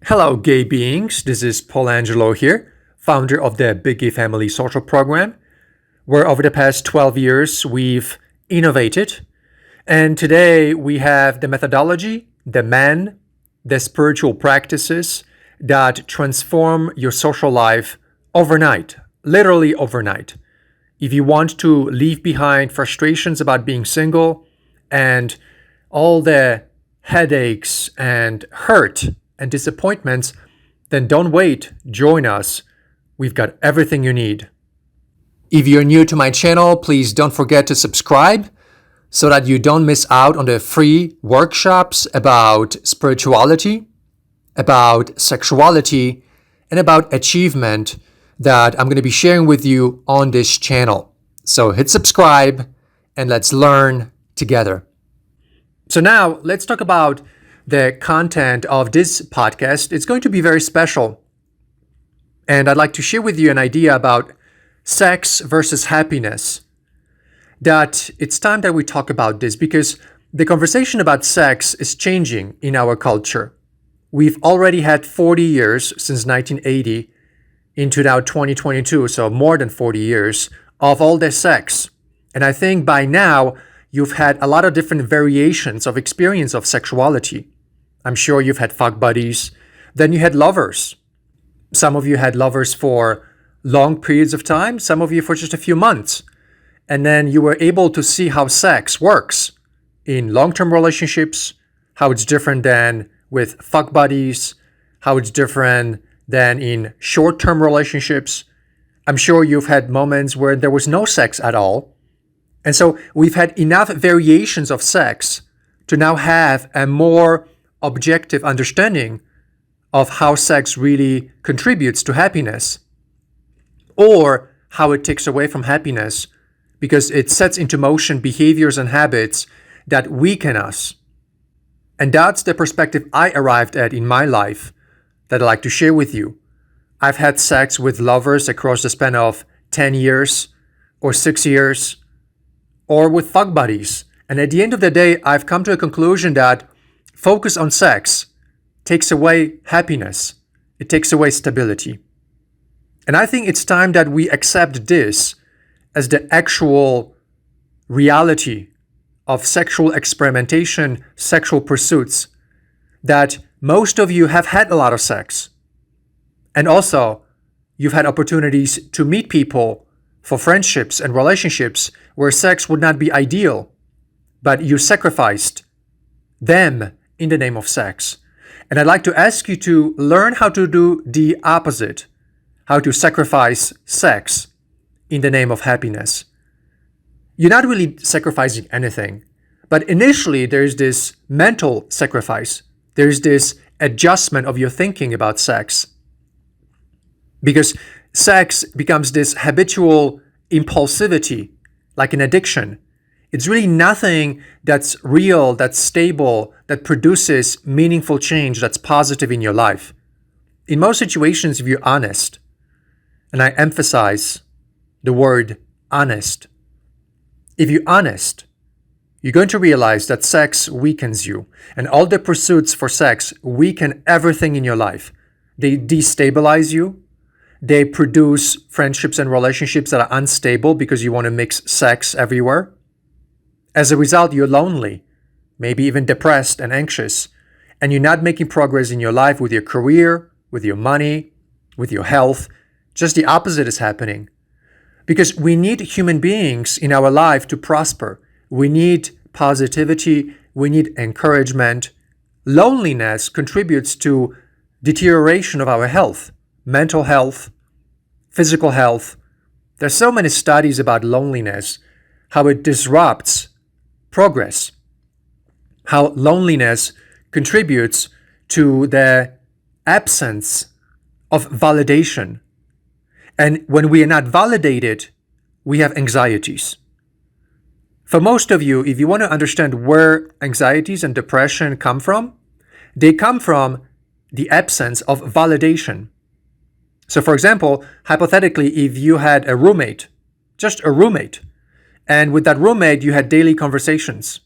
Hello, gay beings. This is Paul Angelo here, founder of the Big Gay Family Social Program, where over the past 12 years we've innovated. And today we have the methodology, the man, the spiritual practices that transform your social life overnight, literally overnight. If you want to leave behind frustrations about being single and all the headaches and hurt and disappointments, then don't wait, join us. We've got everything you need. If you're new to my channel, please don't forget to subscribe so that you don't miss out on the free workshops about spirituality, about sexuality, and about achievement that I'm going to be sharing with you on this channel. So hit subscribe and let's learn together. So now let's talk about the content of this podcast. It's going to be very special. And I'd like to share with you an idea about sex versus happiness. That it's time that we talk about this because the conversation about sex is changing in our culture. We've already had 40 years since 1980 into now 2022, so more than 40 years of all this sex. And I think by now, you've had a lot of different variations of experience of sexuality. I'm sure you've had fuck buddies. Then you had lovers. Some of you had lovers for long periods of time, some of you for just a few months. And then you were able to see how sex works in long-term relationships, how it's different than with fuck buddies, how it's different than in short-term relationships. I'm sure you've had moments where there was no sex at all. And so we've had enough variations of sex to now have a more objective understanding of how sex really contributes to happiness or how it takes away from happiness because it sets into motion behaviors and habits that weaken us. And that's the perspective I arrived at in my life that I'd like to share with you. I've had sex with lovers across the span of 10 years or 6 years or with fuck buddies. And at the end of the day, I've come to a conclusion that focus on sex takes away happiness. It takes away stability. And I think it's time that we accept this as the actual reality of sexual experimentation, sexual pursuits, that most of you have had a lot of sex. And also, you've had opportunities to meet people for friendships and relationships where sex would not be ideal, but you sacrificed them in the name of sex. And I'd like to ask you to learn how to do the opposite, how to sacrifice sex in the name of happiness. You're not really sacrificing anything, but initially there's this mental sacrifice. There's this adjustment of your thinking about sex. Because sex becomes this habitual impulsivity, like an addiction. It's really nothing that's real, that's stable, that produces meaningful change that's positive in your life. In most situations, if you're honest, and I emphasize the word honest, if you're honest, you're going to realize that sex weakens you, and all the pursuits for sex weaken everything in your life. They destabilize you. They produce friendships and relationships that are unstable because you want to mix sex everywhere. As a result, you're lonely, maybe even depressed and anxious, and you're not making progress in your life with your career, with your money, with your health. Just the opposite is happening. Because we need human beings in our life to prosper. We need positivity. We need encouragement. Loneliness contributes to deterioration of our health, mental health, physical health. There's so many studies about loneliness, how it disrupts progress, how loneliness contributes to the absence of validation. And when we are not validated, we have anxieties. For most of you, if you want to understand where anxieties and depression come from, they come from the absence of validation. So for example, hypothetically, if you had a roommate, just a roommate, and with that roommate, you had daily conversations,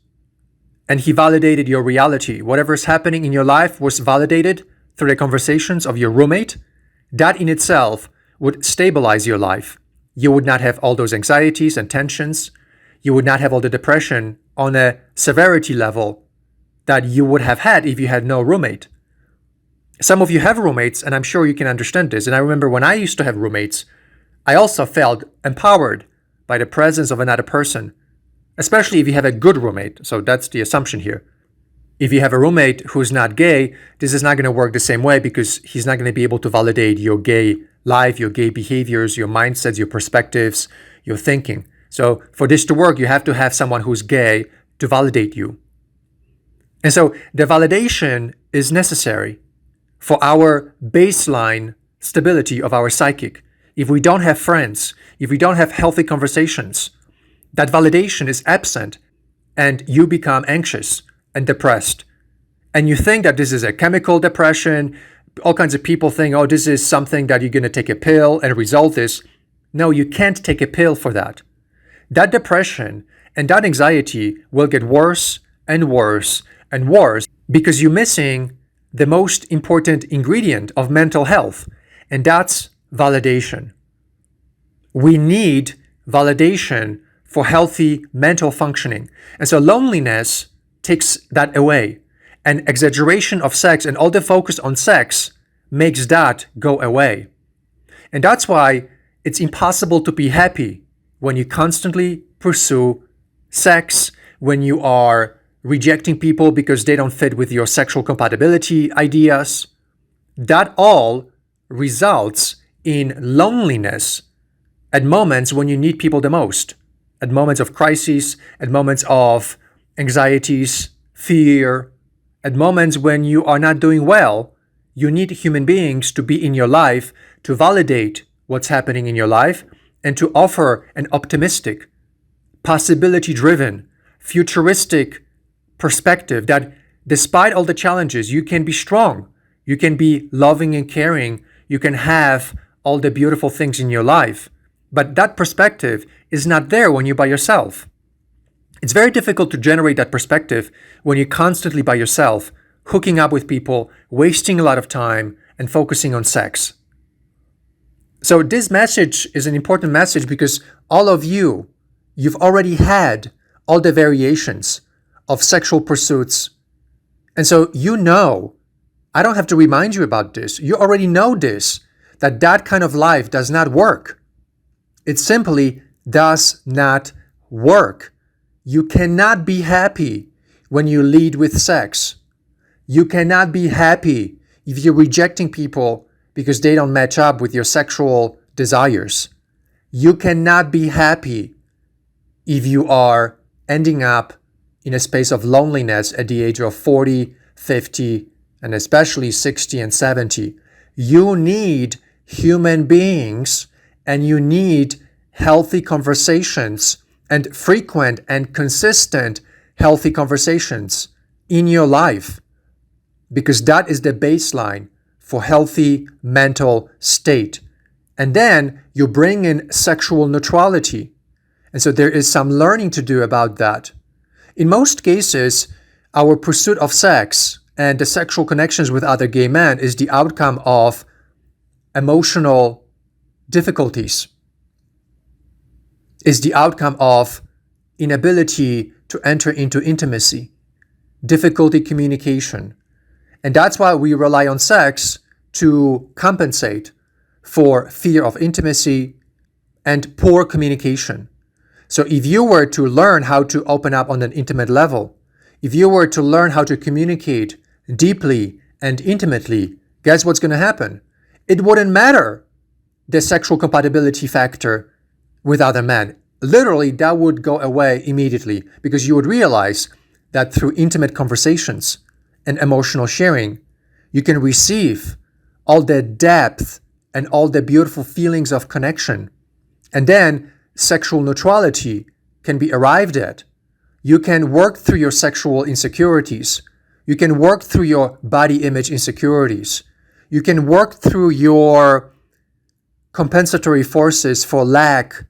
and he validated your reality. Whatever is happening in your life was validated through the conversations of your roommate, that in itself would stabilize your life. You would not have all those anxieties and tensions. You would not have all the depression on a severity level that you would have had if you had no roommate. Some of you have roommates, and I'm sure you can understand this. And I remember when I used to have roommates, I also felt empowered by the presence of another person, especially if you have a good roommate. So that's the assumption here. If you have a roommate who's not gay, this is not going to work the same way because he's not going to be able to validate your gay life, your gay behaviors, your mindsets, your perspectives, your thinking. So for this to work, you have to have someone who's gay to validate you. And so the validation is necessary for our baseline stability of our psychic. If we don't have friends, if we don't have healthy conversations, that validation is absent and you become anxious and depressed. And you think that this is a chemical depression. All kinds of people think, oh, this is something that you're going to take a pill and resolve this. No, you can't take a pill for that. That depression and that anxiety will get worse and worse and worse because you're missing the most important ingredient of mental health, and that's validation. We need validation for healthy mental functioning. And so loneliness takes that away. And exaggeration of sex and all the focus on sex makes that go away. And that's why it's impossible to be happy when you constantly pursue sex, when you are rejecting people because they don't fit with your sexual compatibility ideas. That all results in loneliness at moments when you need people the most, at moments of crisis, at moments of anxieties, fear, at moments when you are not doing well. You need human beings to be in your life to validate what's happening in your life and to offer an optimistic, possibility-driven, futuristic perspective that despite all the challenges, you can be strong, you can be loving and caring, you can have all the beautiful things in your life. But that perspective is not there when you're by yourself. It's very difficult to generate that perspective when you're constantly by yourself, hooking up with people, wasting a lot of time, and focusing on sex. So this message is an important message because all of you've already had all the variations of sexual pursuits. And so I don't have to remind you about this. You already know this, that kind of life does not work. It simply does not work. You cannot be happy when you lead with sex. You cannot be happy if you're rejecting people because they don't match up with your sexual desires. You cannot be happy if you are ending up in a space of loneliness at the age of 40, 50, and especially 60 and 70. You need human beings and you need healthy conversations and frequent and consistent healthy conversations in your life, because that is the baseline for healthy mental state. And then you bring in sexual neutrality. And so there is some learning to do about that. In most cases, our pursuit of sex and the sexual connections with other gay men is the outcome of emotional difficulties, is the outcome of inability to enter into intimacy, difficulty communication. And that's why we rely on sex to compensate for fear of intimacy and poor communication. So if you were to learn how to open up on an intimate level, if you were to learn how to communicate deeply and intimately, guess what's going to happen? It wouldn't matter the sexual compatibility factor with other men. Literally, that would go away immediately because you would realize that through intimate conversations and emotional sharing, you can receive all the depth and all the beautiful feelings of connection. And then sexual neutrality can be arrived at. You can work through your sexual insecurities. You can work through your body image insecurities. You can work through your compensatory forces for lack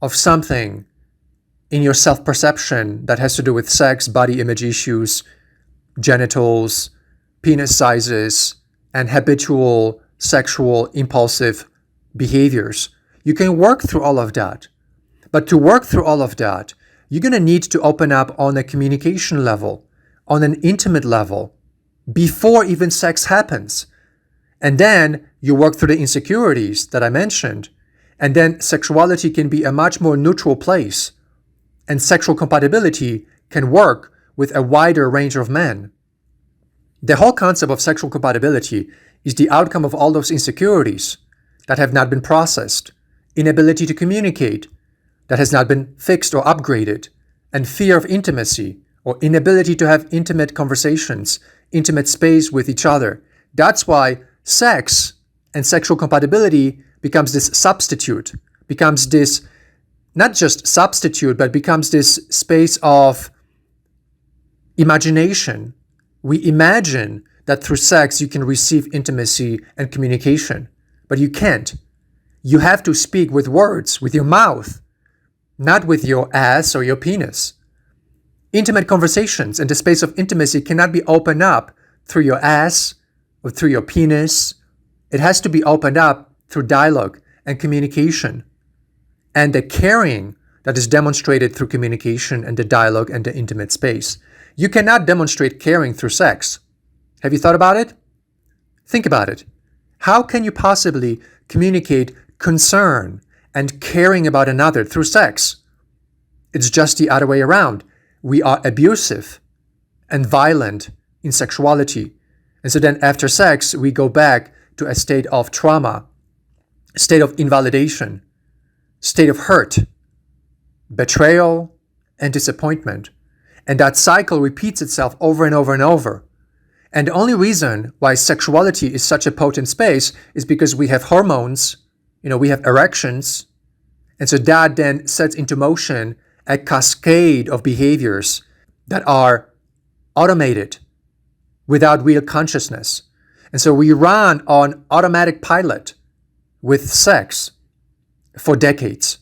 of something in your self-perception that has to do with sex, body image issues, genitals, penis sizes, and habitual sexual impulsive behaviors. You can work through all of that. But to work through all of that, you're going to need to open up on a communication level, on an intimate level, before even sex happens. And then you work through the insecurities that I mentioned. And then sexuality can be a much more neutral place. And sexual compatibility can work with a wider range of men. The whole concept of sexual compatibility is the outcome of all those insecurities that have not been processed, inability to communicate that has not been fixed or upgraded, and fear of intimacy or inability to have intimate conversations, intimate space with each other. That's why sex and sexual compatibility becomes this substitute, becomes this not just substitute, but becomes this space of imagination. We imagine that through sex you can receive intimacy and communication, but you can't. You have to speak with words, with your mouth, not with your ass or your penis. Intimate conversations and the space of intimacy cannot be opened up through your ass or through your penis. It has to be opened up through dialogue and communication, and the caring that is demonstrated through communication and the dialogue and the intimate space. You cannot demonstrate caring through sex. Have you thought about it? Think about it. How can you possibly communicate concern and caring about another through sex? It's just the other way around. We are abusive and violent in sexuality. And so then after sex, we go back to a state of trauma, state of invalidation, state of hurt, betrayal, and disappointment. And that cycle repeats itself over and over and over. And the only reason why sexuality is such a potent space is because we have hormones, we have erections. And so that then sets into motion a cascade of behaviors that are automated without real consciousness. And so we run on automatic pilot with sex for decades.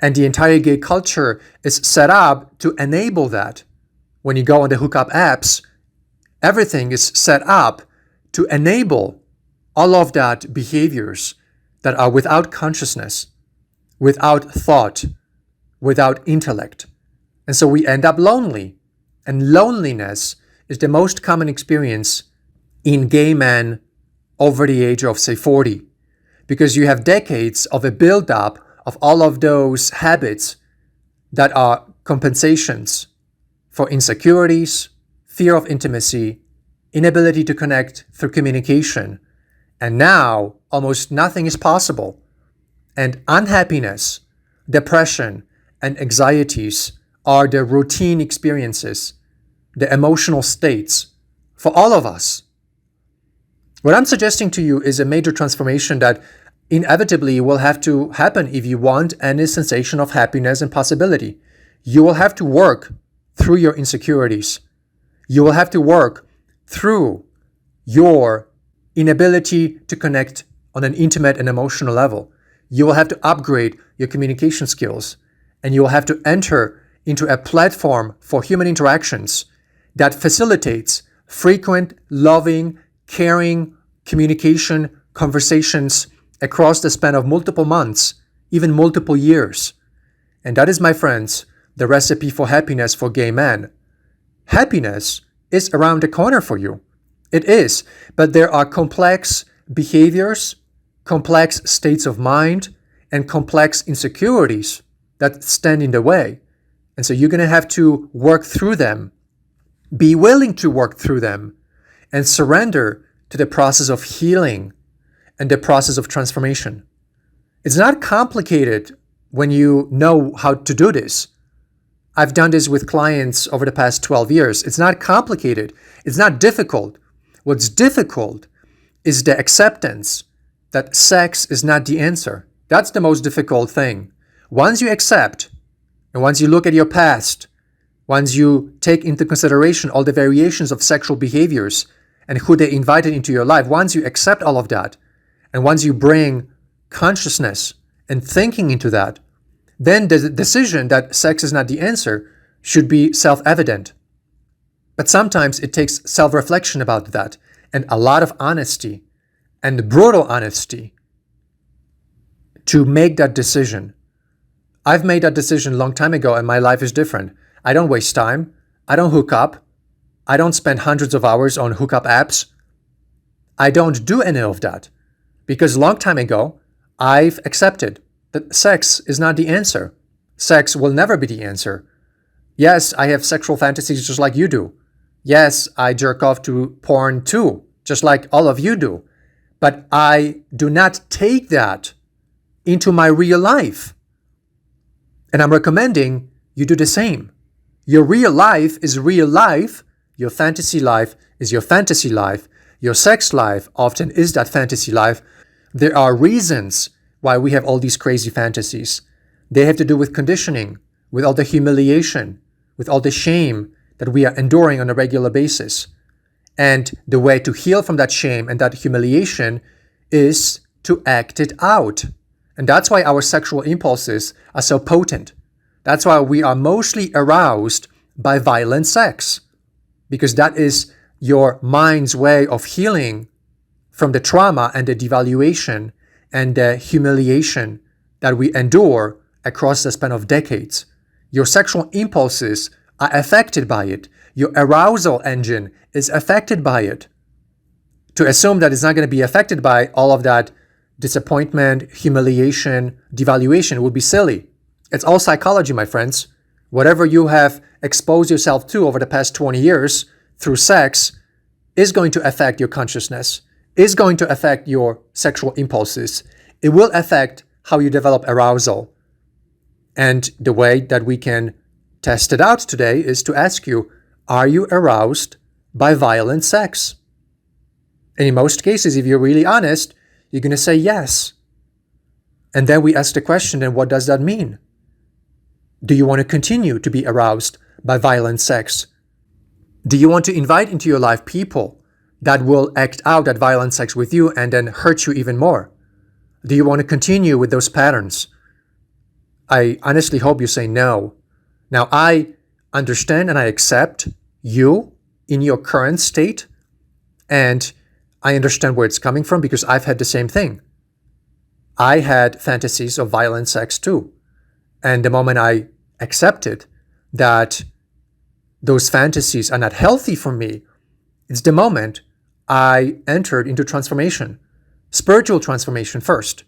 And the entire gay culture is set up to enable that. When you go on the hookup apps, everything is set up to enable all of that behaviors that are without consciousness, without thought, without intellect. And so we end up lonely. And loneliness is the most common experience in gay men over the age of, say, 40. Because you have decades of a buildup of all of those habits that are compensations for insecurities, fear of intimacy, inability to connect through communication. And now almost nothing is possible. And unhappiness, depression, and anxieties are the routine experiences, the emotional states for all of us. What I'm suggesting to you is a major transformation that inevitably will have to happen if you want any sensation of happiness and possibility. You will have to work through your insecurities. You will have to work through your inability to connect on an intimate and emotional level. You will have to upgrade your communication skills, and you will have to enter into a platform for human interactions that facilitates frequent, loving, caring communication, conversations across the span of multiple months, even multiple years. And that is, my friends, the recipe for happiness for gay men. Happiness is around the corner for you. It is, but there are complex behaviors, complex states of mind, and complex insecurities that stand in the way. And so you're going to have to work through them, be willing to work through them, and surrender to the process of healing and the process of transformation. It's not complicated when you know how to do this. I've done this with clients over the past 12 years. It's not complicated. It's not difficult. What's difficult is the acceptance that sex is not the answer. That's the most difficult thing. Once you accept, and once you look at your past, once you take into consideration all the variations of sexual behaviors and who they invited into your life, once you accept all of that, and once you bring consciousness and thinking into that, then the decision that sex is not the answer should be self-evident. But sometimes it takes self-reflection about that and a lot of honesty and brutal honesty to make that decision. I've made that decision a long time ago, and my life is different. I don't waste time. I don't hook up. I don't spend hundreds of hours on hookup apps. I don't do any of that because a long time ago, I've accepted that sex is not the answer. Sex will never be the answer. Yes, I have sexual fantasies just like you do. Yes, I jerk off to porn too, just like all of you do. But I do not take that into my real life. And I'm recommending you do the same. Your real life is real life. Your fantasy life is your fantasy life. Your sex life often is that fantasy life. There are reasons why we have all these crazy fantasies. They have to do with conditioning, with all the humiliation, with all the shame that we are enduring on a regular basis. And the way to heal from that shame and that humiliation is to act it out. And that's why our sexual impulses are so potent. That's why we are mostly aroused by violent sex, because that is your mind's way of healing from the trauma and the devaluation and the humiliation that we endure across the span of decades. Your sexual impulses are affected by it. Your arousal engine is affected by it. To assume that it's not going to be affected by all of that disappointment, humiliation, devaluation would be silly. It's all psychology, my friends. Whatever you have exposed yourself to over the past 20 years through sex is going to affect your consciousness, is going to affect your sexual impulses. It will affect how you develop arousal. And the way that we can test it out today is to ask you, are you aroused by violent sex? And in most cases, if you're really honest, you're going to say yes. And then we ask the question, then what does that mean? Do you want to continue to be aroused by violent sex? Do you want to invite into your life people that will act out that violent sex with you and then hurt you even more? Do you want to continue with those patterns? I honestly hope you say no. Now, I understand and I accept you in your current state, and I understand where it's coming from because I've had the same thing. I had fantasies of violent sex too. And the moment I accepted that those fantasies are not healthy for me, it's the moment I entered into transformation, spiritual transformation first.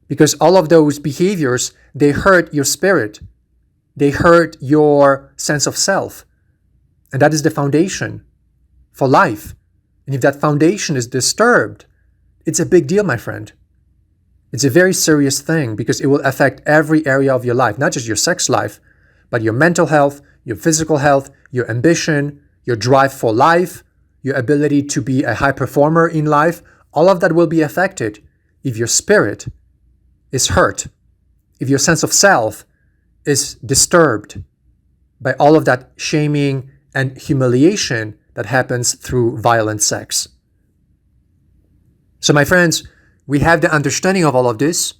Because all of those behaviors, they hurt your spirit. They hurt your sense of self. And that is the foundation for life. And if that foundation is disturbed, it's a big deal, my friend. It's a very serious thing because it will affect every area of your life, not just your sex life, but your mental health, your physical health, your ambition, your drive for life, your ability to be a high performer in life. All of that will be affected if your spirit is hurt, if your sense of self is disturbed by all of that shaming and humiliation that happens through violent sex. So my friends, we have the understanding of all of this.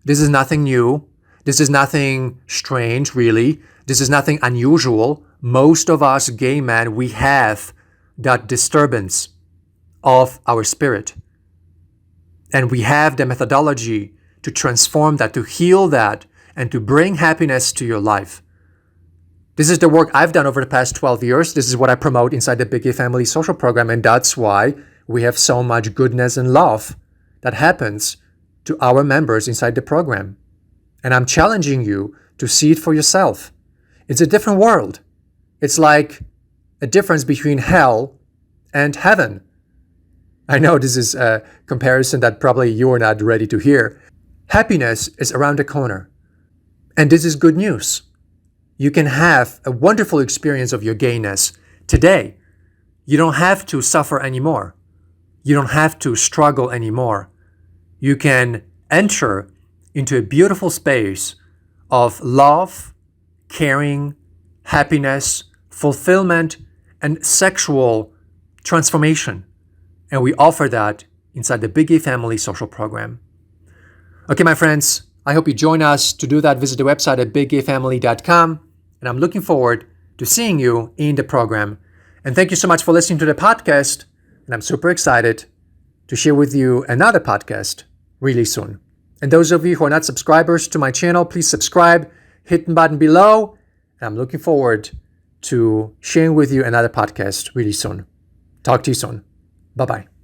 This is nothing new. This is nothing strange, really. This is nothing unusual. Most of us gay men, we have that disturbance of our spirit. And we have the methodology to transform that, to heal that, and to bring happiness to your life. This is the work I've done over the past 12 years. This is what I promote inside the Big Gay Family Social Program, and that's why we have so much goodness and love that happens to our members inside the program. And I'm challenging you to see it for yourself. It's a different world. It's like a difference between hell and heaven. I know this is a comparison that probably you are not ready to hear. Happiness is around the corner. And this is good news. You can have a wonderful experience of your gayness today. You don't have to suffer anymore. You don't have to struggle anymore. You can enter into a beautiful space of love, caring, happiness, fulfillment, and sexual transformation. And we offer that inside the Big Gay Family Social Program. Okay, my friends, I hope you join us. To do that, visit the website at biggayfamily.com. And I'm looking forward to seeing you in the program. And thank you so much for listening to the podcast. And I'm super excited to share with you another podcast really soon. And those of you who are not subscribers to my channel, please subscribe, hit the button below. And I'm looking forward to sharing with you another podcast really soon. Talk to you soon. Bye-bye.